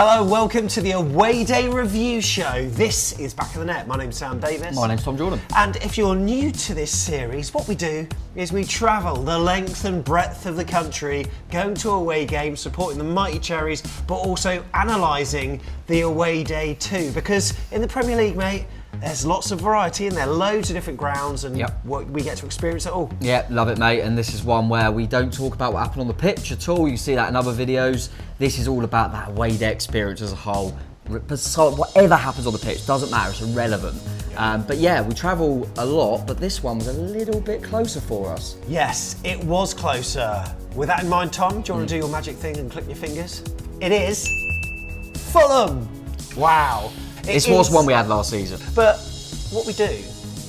Hello, welcome to the Away Day Review Show. This is Back of the Net. My name's Sam Davis. My name's Tom Jordan. And if you're new to this series, what we do is we travel the length and breadth of the country, going to away games, supporting the Mighty Cherries, but also analysing the away day too. Because in the Premier League, mate, there's lots of variety in there, loads of different grounds, and we get to experience it all. Yeah, love it, mate. And this is one where we don't talk about what happened on the pitch at all. You see that in other videos. This is all about that away day experience as a whole. Whatever happens on the pitch, doesn't matter, it's irrelevant. But yeah, we travel a lot, but this one was a little bit closer for us. Yes, it was closer. With that in mind, Tom, do you want to do your magic thing and click your fingers? It is Fulham. Wow. This was one we had last season. But what we do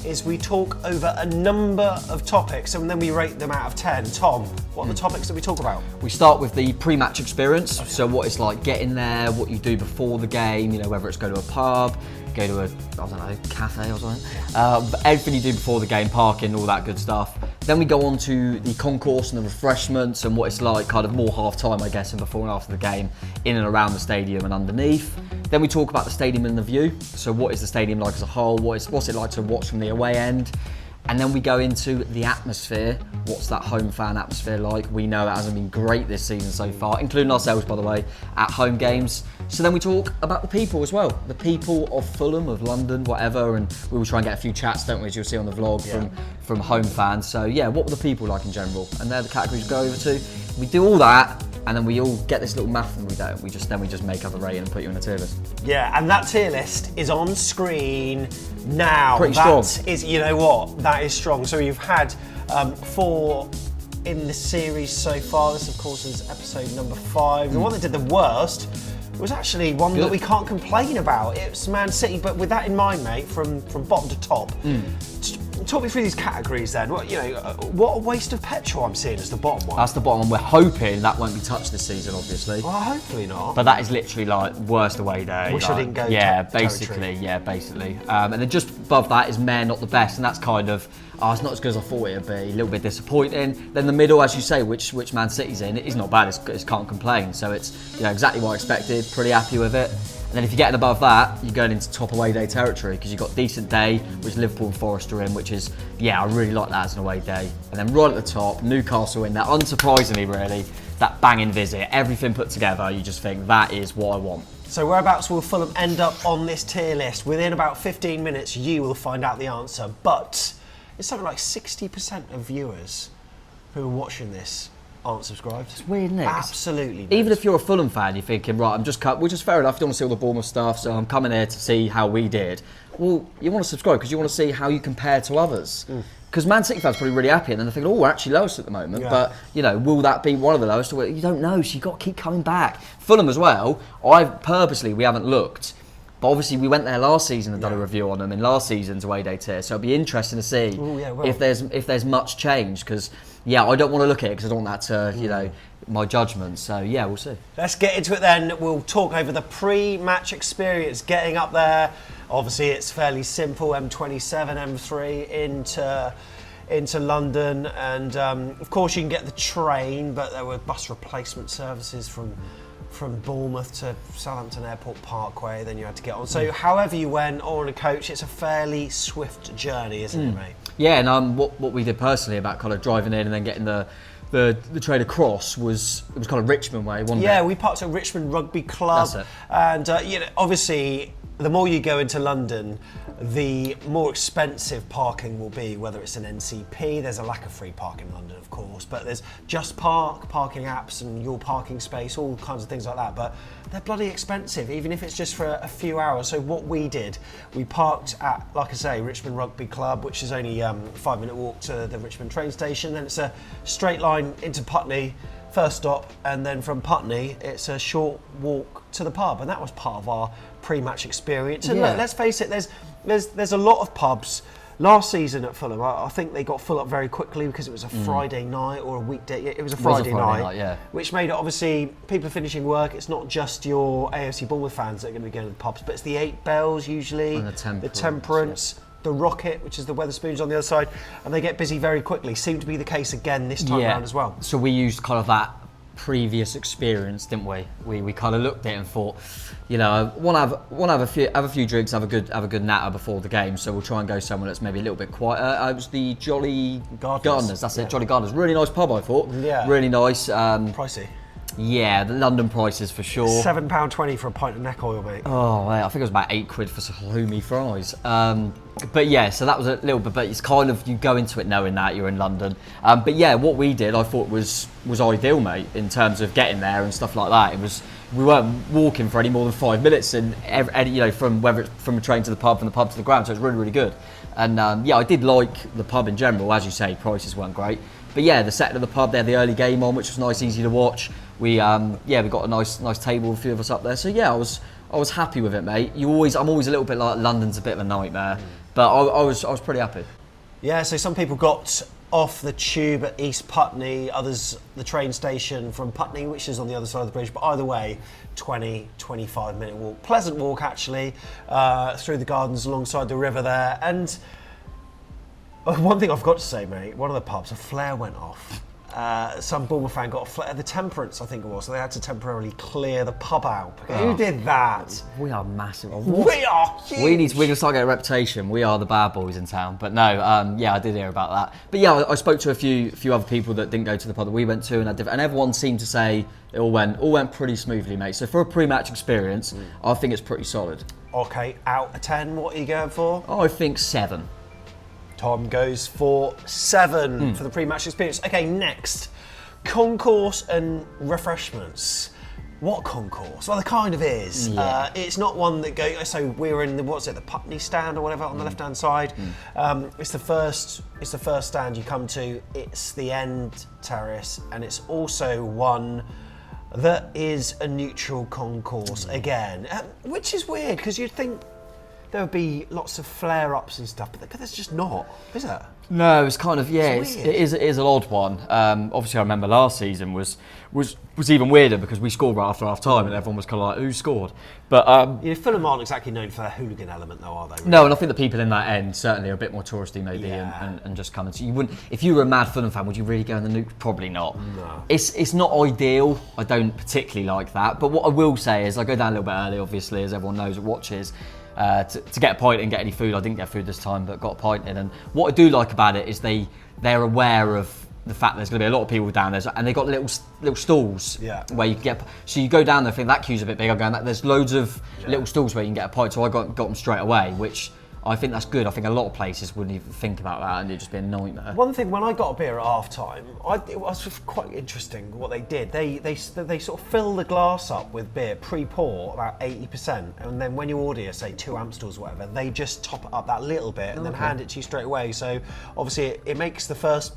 is we talk over a number of topics and then we rate them out of 10. Tom, what are the topics that we talk about? We start with the pre-match experience. Okay. So what it's like getting there, what you do before the game, you know, whether it's go to a pub, go to a, I don't know, cafe or something. Everything you do before the game, parking, all that good stuff. Then we go on to the concourse and the refreshments and what it's like kind of more half-time, I guess, and before and after the game, in and around the stadium and underneath. Then we talk about the stadium and the view. So what is the stadium like as a whole? What's it like to watch from the away end? And then we go into the atmosphere. What's that home fan atmosphere like? We know it hasn't been great this season so far, including ourselves, by the way, at home games. So then we talk about the people as well. The people of Fulham, of London, whatever, and we will try and get a few chats, don't we, as you'll see on the vlog from home fans. So yeah, what were the people like in general? And they're the categories we go over to. We do all that, and then we all get this little math and we don't. We just make up a rating and put you in a tier list. Yeah, and that tier list is on screen now. Pretty strong. You know what? That is strong. So you've had 4 in the series so far. This, of course, is episode number 5. The one that did the worst was actually one that we can't complain about. It's Man City, but with that in mind, mate, from bottom to top, talk me through these categories then. What a waste of petrol I'm seeing as the bottom one. That's the bottom one. We're hoping that won't be touched this season, obviously. Well, hopefully not. But that is literally like worst away day. Wish I didn't go basically. And then just above that is Mare Not the Best, and that's kind of, it's not as good as I thought it would be, a little bit disappointing. Then the middle, as you say, which Man City's in, it is not bad, it's can't complain. So it's exactly what I expected, pretty happy with it. And then if you're getting above that, you're going into top away day territory because you've got Decent Day, which Liverpool and Forest are in, which is, I really like that as an away day. And then right at the top, Newcastle in there, unsurprisingly really, that banging visit, everything put together, you just think that is what I want. So whereabouts will Fulham end up on this tier list? Within about 15 minutes, you will find out the answer. But it's something like 60% of viewers who are watching this aren't subscribed. It's weird, isn't it? Absolutely. Even if you're a Fulham fan, you're thinking, right, I'm just cut, which is fair enough, you don't want to see all the Bournemouth stuff, so I'm coming here to see how we did. Well, you want to subscribe because you want to see how you compare to others. Because Man City fans are probably really happy, and then they're thinking, we're actually lowest at the moment. Yeah. But, will that be one of the lowest? You don't know, so you've got to keep coming back. Fulham as well, we haven't looked. But obviously we went there last season and done a review on them in last season's away day tier, so it'll be interesting to see if there's much change, because I don't want to look at it because I don't want that to my judgment. So we'll see. Let's get into it then. We'll talk over the pre-match experience, getting up there. Obviously it's fairly simple, M27, M3 into London, and of course you can get the train, but there were bus replacement services from Bournemouth to Southampton Airport Parkway, then you had to get on. So however you went, or on a coach, it's a fairly swift journey, isn't it, mate? Yeah, and what we did personally about kind of driving in and then getting the train across it was kind of Richmond way, wasn't it? Yeah, we parked at Richmond Rugby Club. That's it. And obviously, the more you go into London, the more expensive parking will be, whether it's an NCP. There's a lack of free parking in London, of course, but there's Just Park, parking apps and your parking space, all kinds of things like that. But they're bloody expensive, even if it's just for a few hours. So what we did, we parked at, like I say, Richmond Rugby Club, which is only a 5-minute walk to the Richmond train station. Then it's a straight line into Putney, first stop, and then from Putney, it's a short walk to the pub. And that was part of our pre-match experience. And look, let's face it, there's a lot of pubs. Last season at Fulham, I think they got full up very quickly because it was a Friday night or a weekday. It was a Friday night, which made it, obviously, people finishing work. It's not just your AFC Bournemouth fans that are going to be going to the pubs, but it's the 8 Bells usually, and the Temperance, the Rocket, which is the Wetherspoons on the other side, and they get busy very quickly. Seemed to be the case again this time around as well. So we used kind of that previous experience, didn't we? We kind of looked at it and thought, you know, I want to have a few drinks, have a good natter before the game. So we'll try and go somewhere that's maybe a little bit quieter. It was the Jolly Gardeners. That's it, Jolly Gardeners. Really nice pub, I thought. Yeah. Really nice. Pricey. Yeah, the London prices for sure. £7.20 for a pint of neck oil, mate. Oh, mate, I think it was about £8 for some halloumi fries. But yeah, so that was a little bit, but it's kind of, you go into it knowing that you're in London. But yeah, what we did, I thought was ideal, mate, in terms of getting there and stuff like that. We weren't walking for any more than 5 minutes, and you know, from a train to the pub, from the pub to the ground, so it was really, really good. And yeah, I did like the pub in general. As you say, prices weren't great. But yeah, the setting of the pub, they had the early game on, which was nice, easy to watch. We got a nice table, a few of us up there. So yeah, I was happy with it, mate. I'm always a little bit like, London's a bit of a nightmare, but I was pretty happy. Yeah, so some people got off the tube at East Putney, others the train station from Putney, which is on the other side of the bridge. But either way, 25 minute walk, pleasant walk actually, through the gardens alongside the river there. And one thing I've got to say, mate, one of the pubs, a flare went off. Some Bournemouth fan got a flare, the Temperance, I think it was, so they had to temporarily clear the pub out. Who did that? We are massive. We are huge. We need to start getting a reputation. We are the bad boys in town. But no, yeah, I did hear about that. But yeah, I spoke to a few other people that didn't go to the pub that we went to, and everyone seemed to say it all went pretty smoothly, mate. So for a pre-match experience, I think it's pretty solid. Okay, out of 10, what are you going for? I think 7. Tom goes for 7 for the pre-match experience. Okay, next, concourse and refreshments. What concourse? Well, there kind of is. Yeah. It's not one that goes. So we're in the Putney stand or whatever on the left-hand side. It's the first stand you come to. It's the end terrace, and it's also one that is a neutral concourse again, which is weird because you'd think there would be lots of flare-ups and stuff, but there's just not, is it? No, it's kind of, yeah, it weird. is an odd one. Obviously, I remember last season was even weirder because we scored right after half time and everyone was kind of like, who scored? But Fulham aren't exactly known for their hooligan element, though, are they? Really? No, and I think the people in that end certainly are a bit more touristy, maybe, Yeah. and just coming. So you wouldn't, if you were a mad Fulham fan, would you really go in the nuke? Probably not. No. It's not ideal. I don't particularly like that. But what I will say is, I go down a little bit early, obviously, as everyone knows that watches. To get a pint and get any food. I didn't get food this time, but got a pint in. And what I do like about it is they're aware of the fact there's going to be a lot of people down there, and they've got little stalls where you can get. So you go down there, think that queue's a bit big. I go, and there's loads of little stalls where you can get a pint. So I got them straight away, which I think that's good. I think a lot of places wouldn't even think about that, and it'd just be a nightmare. One thing, when I got a beer at half time, it was quite interesting what they did. They sort of fill the glass up with beer pre-pour about 80%, and then when you order, say 2 Amstels or whatever, they just top it up that little bit and then hand it to you straight away. So obviously it makes the first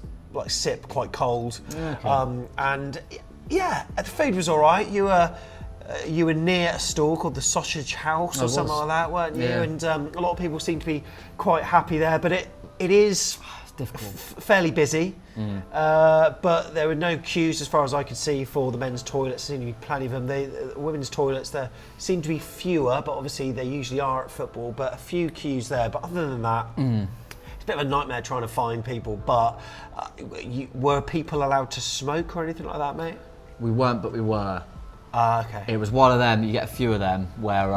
sip quite cold. And yeah, the food was all right. You were near a stall called the Sausage House or something like that, weren't you? Yeah. And a lot of people seem to be quite happy there, but it is difficult. Fairly busy. But there were no queues as far as I could see for the men's toilets. There seemed to be plenty of them. The women's toilets, there seem to be fewer, but obviously they usually are at football, but a few queues there. But other than that, it's a bit of a nightmare trying to find people. But were people allowed to smoke or anything like that, mate? We weren't, but we were. Okay. It was one of them, you get a few of them, where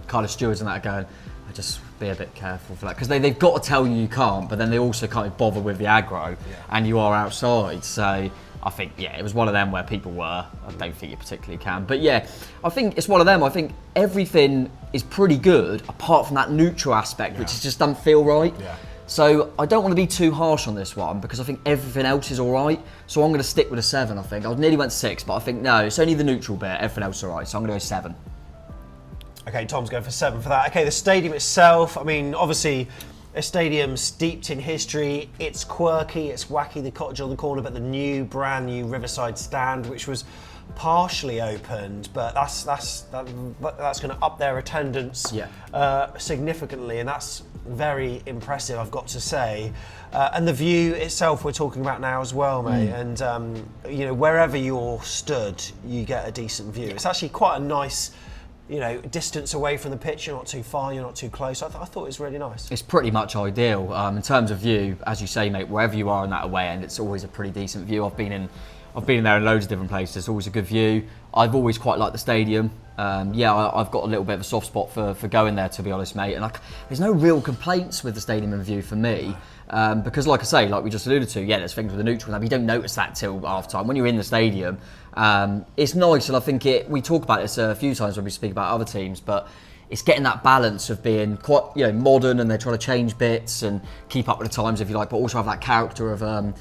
kind of stewards and that are going, just be a bit careful for that. Because they've got to tell you can't, but then they also can't bother with the aggro, and you are outside. So I think, it was one of them where people were. I don't think you particularly can. But yeah, I think it's one of them. I think everything is pretty good, apart from that neutral aspect, which just doesn't feel right. Yeah. So I don't want to be too harsh on this one because I think everything else is all right. So I'm going to stick with a 7, I think. I nearly went 6, but I think, no, it's only the neutral bit. Everything else is all right. So I'm going to go 7. Okay, Tom's going for 7 for that. Okay, the stadium itself, I mean, obviously, a stadium steeped in history. It's quirky, it's wacky, the cottage on the corner, but the brand new Riverside stand, which was partially opened, but that's going to up their attendance significantly, and that's very impressive, I've got to say. And the view itself we're talking about now as well, mate. And wherever you're stood, you get a decent view. It's actually quite a nice distance away from the pitch. You're not too far, you're not too close. I thought it was really nice. It's pretty much ideal. In terms of view, as you say, mate, wherever you are in that away end, it's always a pretty decent view. I've been there in loads of different places. It's always a good view. I've always quite liked the stadium. I've got a little bit of a soft spot for going there, to be honest, mate. And there's no real complaints with the stadium and view for me. Because like I say, like we just alluded to, there's things with the neutral, but you don't notice that till half time. When you're in the stadium, it's nice, and I think we talk about this a few times when we speak about other teams, but it's getting that balance of being quite modern, and they're trying to change bits and keep up with the times, if you like, but also have that character of a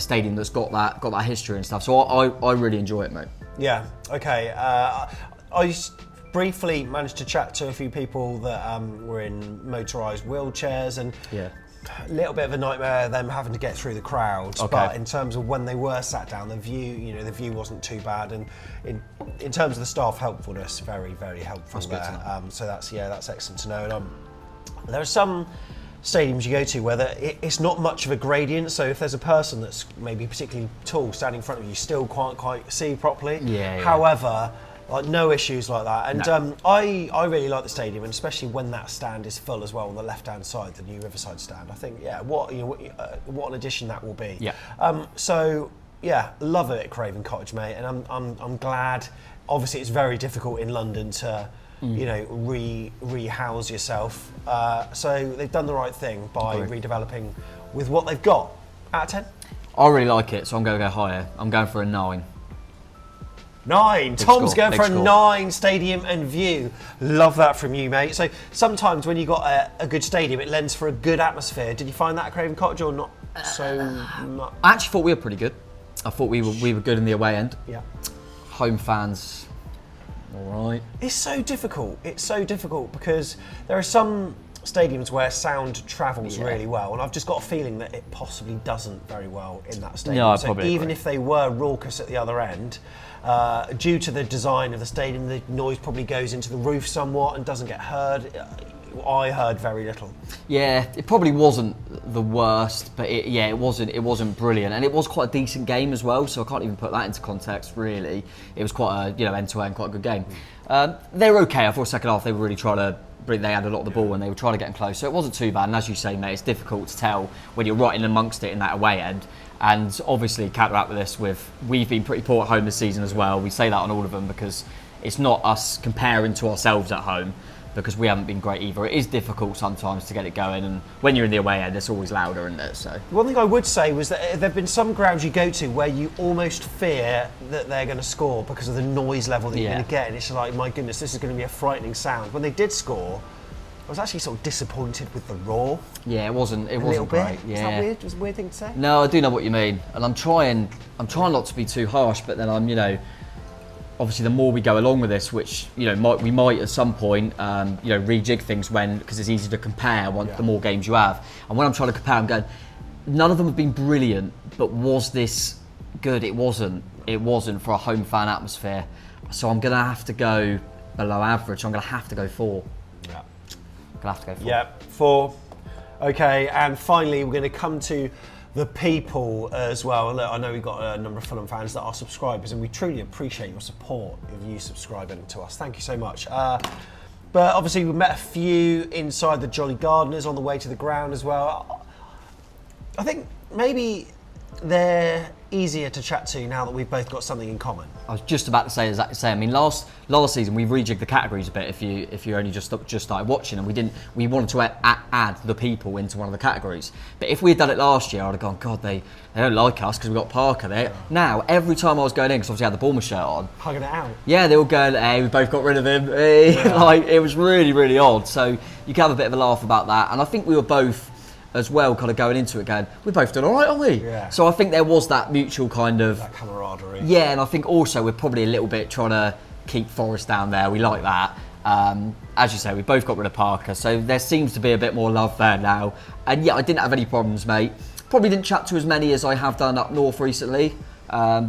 stadium that's got that history and stuff. So I really enjoy it, mate. Yeah. Okay. I briefly managed to chat to a few people that were in motorised wheelchairs, and a little bit of a nightmare them having to get through the crowds. Okay. But in terms of when they were sat down, the view wasn't too bad, and in terms of the staff helpfulness, very, very helpful. That's there. Good to know. So that's excellent to know. And there are some stadiums you go to where it's not much of a gradient, so if there's a person that's maybe particularly tall standing in front of you, you still can't quite see properly. However, like no issues like that, and I really like the stadium, and especially when that stand is full as well on the left-hand side, the new Riverside stand. I think what an addition that will be. Love it at Craven Cottage, mate, and I'm glad. Obviously, it's very difficult in London to rehouse yourself, so they've done the right thing by redeveloping with what they've got. Out of 10? I really like it, so I'm going to go higher. I'm going for a 9. 9. Tom's going for a 9 stadium and view. Love that from you, mate. So sometimes when you've got a good stadium, it lends for a good atmosphere. Did you find that at Craven Cottage or not so much? I actually thought we were pretty good. I thought we were good in the away end. Yeah. Home fans, all right. It's so difficult. It's so difficult because there are some stadiums where sound travels really well, and I've just got a feeling that it possibly doesn't very well in that stadium. No, I so probably even agree. if they were raucous at the other end, due to the design of the stadium, the noise probably goes into the roof somewhat and doesn't get heard. I heard very little. Yeah, it probably wasn't the worst, but it wasn't brilliant, and it was quite a decent game as well. So I can't even put that into context. Really, it was quite a end to end, quite a good game. They were okay. I thought second half they were really trying to. They had a lot of the ball and they were trying to get them close, so it wasn't too bad. And as you say, mate, it's difficult to tell when you're right in amongst it in that away end. And obviously, counteract with this we've been pretty poor at home this season as well. We say that on all of them because it's not us comparing to ourselves at home, because we haven't been great either. It is difficult sometimes to get it going, and when you're in the away end, it's always louder, isn't it? So one thing I would say was that there have been some grounds you go to where you almost fear that they're going to score because of the noise level that you're going to get, and it's like, my goodness, this is going to be a frightening sound. When they did score, I was actually sort of disappointed with the roar. Yeah, it wasn't great. Yeah. Is that weird? It was a weird thing to say. No, I do know what you mean, and I'm trying not to be too harsh, but then I'm obviously the more we go along with this, which we might at some point rejig things because it's easy to compare the more games you have. And when I'm trying to compare, I'm going, none of them have been brilliant, but was this good? It wasn't for a home fan atmosphere. So I'm gonna have to go below average. I'm gonna have to go 4. Yeah. I'm gonna have to go 4. Yeah, 4. Okay, and finally we're going to come to the people as well. Look, I know we've got a number of Fulham fans that are subscribers, and we truly appreciate your support of you subscribing to us. Thank you so much. But obviously we met a few inside the Jolly Gardeners on the way to the ground as well. I think maybe they're easier to chat to now that we've both got something in common. I was just about to say exactly the same. I mean, last season we rejigged the categories a bit. If you only just started watching, and we wanted to add the people into one of the categories. But if we had done it last year, I'd have gone, God, they don't like us because we've got Parker there. Yeah. Now every time I was going in, because obviously I had the Bournemouth shirt on, hugging it out. Yeah, they were going, hey, we both got rid of him. Hey. Yeah. Like, it was really, really odd. So you can have a bit of a laugh about that, and I think we were both as well kind of going into it going, we're both doing all right, aren't we? Yeah. So I think there was that mutual kind of... that camaraderie. Yeah, and I think also we're probably a little bit trying to keep Forrest down there. We like that. As you say, we both got rid of Parker, so there seems to be a bit more love there now. And yeah, I didn't have any problems, mate. Probably didn't chat to as many as I have done up north recently,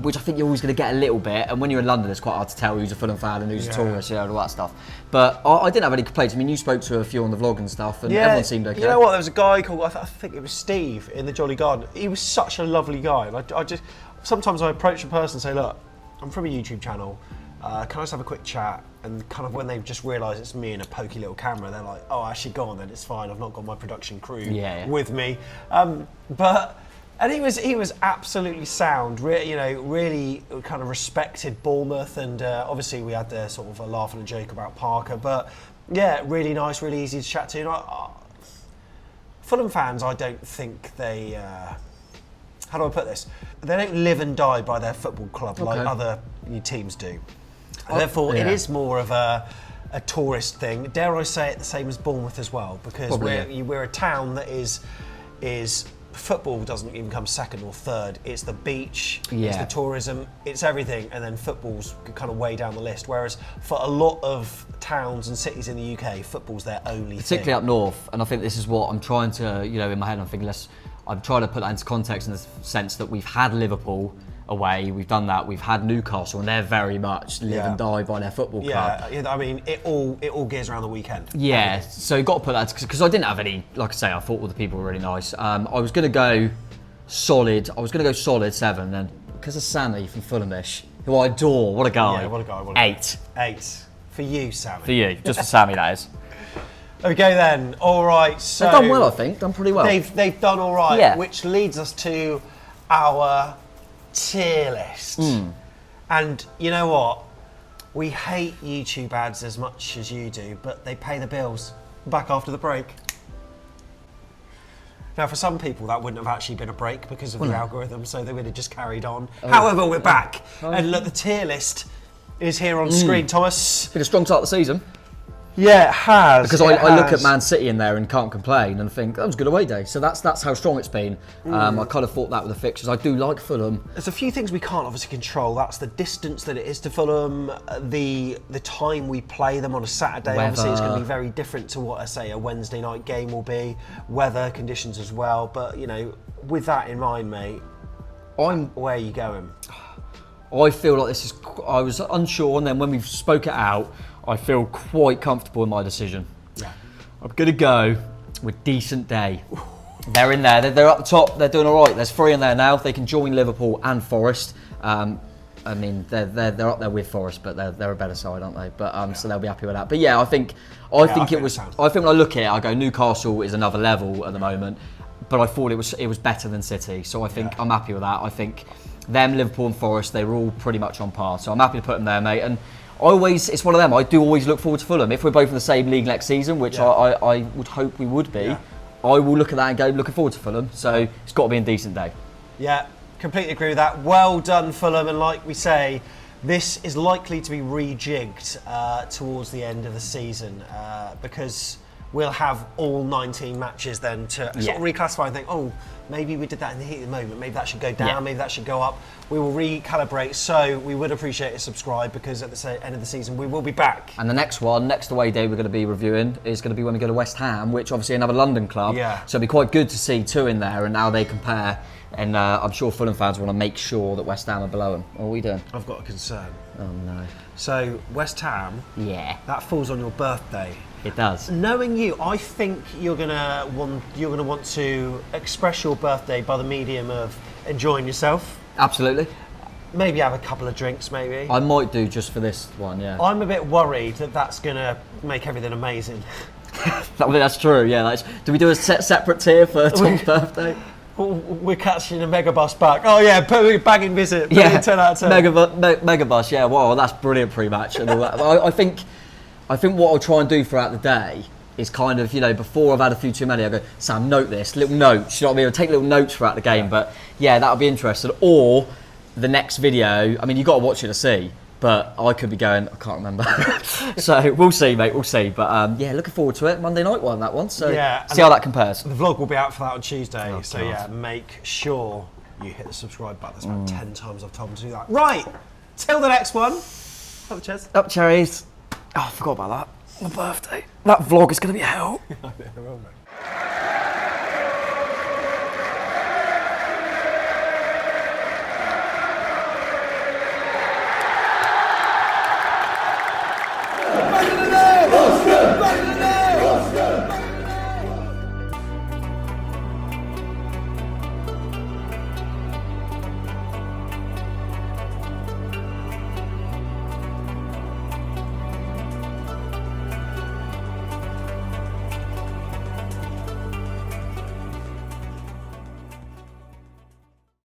which I think you're always going to get a little bit. And when you're in London, it's quite hard to tell who's a Fulham fan and who's a tourist, all that stuff. But I didn't have any complaints. I mean, you spoke to a few on the vlog and stuff, and everyone seemed okay. You know what? There was a guy called, I think it was Steve, in the Jolly Garden. He was such a lovely guy. And sometimes I approach a person and say, look, I'm from a YouTube channel. Can I just have a quick chat? and kind of when they just realise it's me and a pokey little camera, they're like, oh, actually, go on then, it's fine. I've not got my production crew with me. And he was absolutely sound. Really kind of respected Bournemouth, and obviously we had the sort of a laugh and a joke about Parker. But yeah, really nice, really easy to chat to. And Fulham fans, I don't think they. How do I put this? They don't live and die by their football club like other teams do. Therefore, it is more of a tourist thing. Dare I say it, the same as Bournemouth as well, because we're a town that is football doesn't even come second or third. It's the beach, it's the tourism, it's everything, and then football's kind of way down the list. Whereas for a lot of towns and cities in the UK, football's their only particularly thing. up north. And I think this is what I'm trying to, in my head, I'm thinking I'm trying to put that into context in the sense that we've had Liverpool away, we've done that, we've had Newcastle, and they're very much live and die by their football club. Yeah, I mean, it all gears around the weekend. Yeah, so you've got to put that, because I didn't have any, like I say, I thought all the people were really nice. I was going to go solid 7, and because of Sammy from Fulhamish, who I adore, what a guy. Yeah, what a guy. 8. 8. For you, Sammy. For you, just for Sammy, that is. Okay then, all right, so... They've done well, I think, done pretty well. They've done all right, which leads us to our tier list. And you know what? We hate YouTube ads as much as you do, but they pay the bills. Back after the break. Now, for some people, that wouldn't have actually been a break because of the algorithm, so they would have just carried on. However, we're back. And look, the tier list is here on screen, Thomas. Been a strong start of the season. Yeah, it has. Because I look at Man City in there and can't complain and think, that was a good away day. So that's how strong it's been. I kind of thought that with the fixtures. I do like Fulham. There's a few things we can't obviously control. That's the distance that it is to Fulham, the time we play them on a Saturday. Weather. Obviously, it's going to be very different to what, a Wednesday night game will be. Weather conditions as well. But, with that in mind, mate, where are you going? I feel like I was unsure, and then when we spoke it out, I feel quite comfortable in my decision. Yeah. I'm going to go with Decent Day. They're in there. They're up the top. They're doing all right. There's 3 in there now. They can join Liverpool and Forest. I mean, they're up there with Forest, but they're a better side, aren't they? But so they'll be happy with that. But yeah, I think it was. I think when I look at it, I go Newcastle is another level at the moment, but I thought it was better than City. So I think I'm happy with that. I think them, Liverpool and Forest, they were all pretty much on par. So I'm happy to put them there, mate. And it's one of them. I do always look forward to Fulham. If we're both in the same league next season, which I would hope we would be, I will look at that and go, looking forward to Fulham. So it's got to be a decent day. Yeah, completely agree with that. Well done, Fulham. And like we say, this is likely to be rejigged towards the end of the season because we'll have all 19 matches then to sort of reclassify and think, oh, maybe we did that in the heat of the moment. Maybe that should go down. Maybe that should go up. We will recalibrate. So we would appreciate a subscribe because at the end of the season we will be back. And the next away day we're going to be reviewing is going to be when we go to West Ham, which obviously another London club. Yeah. So it'll be quite good to see 2 in there and how they compare. And I'm sure Fulham fans want to make sure that West Ham are below them. What are we doing? I've got a concern. Oh no. So West Ham. Yeah. That falls on your birthday. It does. Knowing you, I think you're gonna want to express your birthday by the medium of enjoying yourself. Absolutely. Maybe have a couple of drinks, maybe. I might do just for this one, yeah. I'm a bit worried that that's gonna make everything amazing. That's true, yeah. Do we do a separate tier for Tom's birthday? We're catching a megabus back. Oh yeah, bagging visit. 10 out of 10. Megabus, yeah. Wow, that's brilliant pre-match and all that. I think what I'll try and do throughout the day is kind of, before I've had a few too many, I go, Sam, note this, little notes. You know what I mean? I'll take little notes throughout the game. But yeah, that'll be interesting. Or the next video. I mean, you got to watch it to see. But I could be going, I can't remember. So we'll see, mate. We'll see. But looking forward to it. Monday night one, that one. So see how that compares. The vlog will be out for that on Tuesday. Oh, so yeah, make sure you hit the subscribe button. That's about 10 times I've told them to do that. Right. Till the next one. Up cherries. Up cherries. Oh, I forgot about that. My birthday. That vlog is going to be hell.